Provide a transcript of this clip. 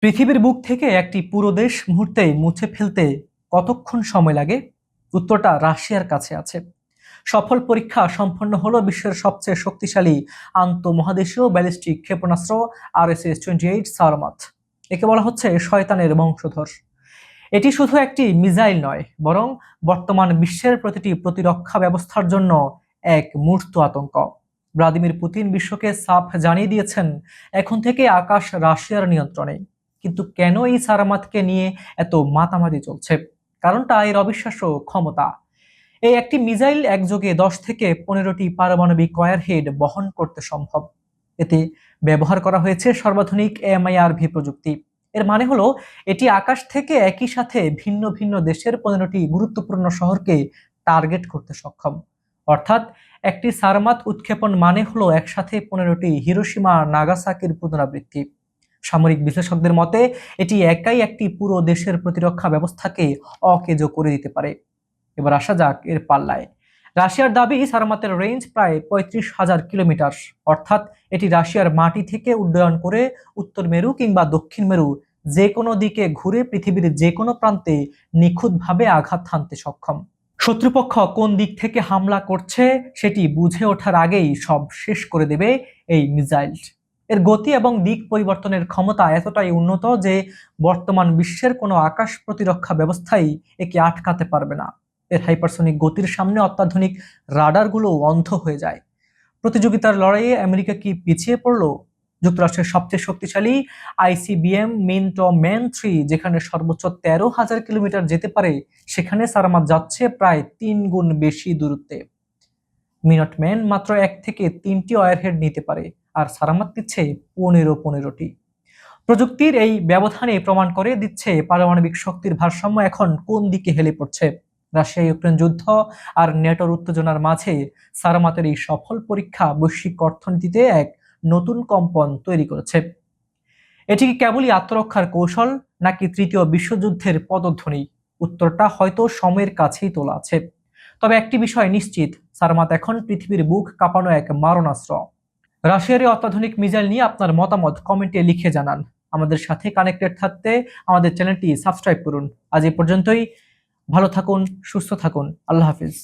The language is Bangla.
পৃথিবীর বুক থেকে একটি পুরো দেশ মুহূর্তে মুছে ফেলতে কতক্ষণ সময় লাগে? উত্তরটা রাশিয়ার কাছে আছে। সফল পরীক্ষা সম্পন্ন হলো বিশ্বের সবচেয়ে শক্তিশালী আন্তঃমহাদেশীয় ব্যালিস্টিক ক্ষেপণাস্ত্র RS-28 সারমাত। একে বলা হচ্ছে শয়তানের বংশধর। এটি শুধু একটি মিসাইল নয়, বরং বর্তমান বিশ্বের প্রতিটি প্রতিরক্ষা ব্যবস্থার জন্য এক মূর্ত আতঙ্ক। ভ্লাদিমির পুতিন বিশ্বকে সাফ জানিয়ে দিয়েছেন, এখন থেকে আকাশ রাশিয়ার নিয়ন্ত্রণে। কিন্তু কেন এই সারামাতকে নিয়ে এত মাতামাতি চলছে? কারণটা এর অবিশ্বাস্য ক্ষমতা। এই একটি মিসাইল একযোগে 10 থেকে 15টি পারমাণবিক ওয়ারহেড বহন করতে সম্ভব। এতে ব্যবহার করা হয়েছে সর্বাধুনিক MIRV প্রযুক্তি। এর মানে হলো এটি আকাশ থেকে একই সাথে ভিন্ন ভিন্ন দেশের 15টি গুরুত্বপূর্ণ শহরকে টার্গেট করতে সক্ষম। অর্থাৎ একটি সারমাত উৎক্ষেপণ মানে হলো একসাথে 15টি হিরোশিমা নাগাসাকির পুনরাবৃত্তি। সামরিক বিশ্লেষকদের মতে এটি একাই একটি পুরো দেশের প্রতিরক্ষা ব্যবস্থাকে অকেজো করে দিতে পারে। এবার আসা যাক এর পাল্লায়। রাশিয়ার দাবি সারমাতের রেঞ্জ প্রায় 35,000 কিলোমিটার। অর্থাৎ এটি রাশিয়ার মাটি থেকে উড্ডয়ন করে উত্তর মেরু কিংবা দক্ষিণ মেরু যে কোনো দিকে ঘুরে পৃথিবীর যে কোনো প্রান্তে নিখুঁতভাবে আঘাত হানতে সক্ষম। শত্রুপক্ষ কোন দিক থেকে হামলা করছে সেটি বুঝে ওঠার আগেই সব শেষ করে দেবে এই মিসাইল। এর গতি এবং দিক পরিবর্তনের ক্ষমতা এতটাই উন্নত যে বর্তমান বিশ্বের কোনো আকাশ প্রতিরক্ষা ব্যবস্থাই একে আটকাতে পারবে না। এর হাইপারসনিক গতির সামনে অত্যাধুনিক রাডারগুলো অন্ধ হয়ে যায়। প্রতিযোগিতার লড়াইয়ে আমেরিকা কি পিছিয়ে পড়ল? যুক্তরাষ্ট্রের সবচেয়ে শক্তিশালী ICBM মিন্টম্যান-3 যেখানে সর্বোচ্চ 13,000 কিলোমিটার যেতে পারে, সেখানে সারমাত যাচ্ছে প্রায় 3 গুণ বেশি দূরত্বে। মিনটম্যান মাত্র 1 থেকে 3টি ওয়ারহেড নিতে পারে, আর সারামাত দিচ্ছে 15টি। প্রযুক্তির এই ব্যবধানে প্রমাণ করে দিচ্ছে পারমাণবিক শক্তির ভারসাম্য এখন কোন দিকে হেলে পড়ছে। রাশিয়া ইউক্রেন যুদ্ধ আর নেটোর উত্তেজনার মাঝে সারমাতের এই সফল পরীক্ষা বৈশ্বিক অর্থনীতিতে এক নতুন কম্পন তৈরি করেছে। এটি কি কেবলই আত্মরক্ষার কৌশল, নাকি তৃতীয় বিশ্বযুদ্ধের পদধ্বনি? উত্তরটা হয়তো সময়ের কাছেই তোলা আছে। তবে একটি বিষয় নিশ্চিত, সারমাত এখন পৃথিবীর বুক কাঁপানো এক মারণাস্ত্র। রাশিয়ার এই অত্যাধুনিক মিসাইল নিয়ে আপনার মতামত কমেন্টে লিখে জানান। আমাদের সাথে কানেক্টেড থাকতে আমাদের চ্যানেলটি সাবস্ক্রাইব করুন। আজ এই পর্যন্তই। ভালো থাকুন, সুস্থ থাকুন। আল্লাহ হাফিজ।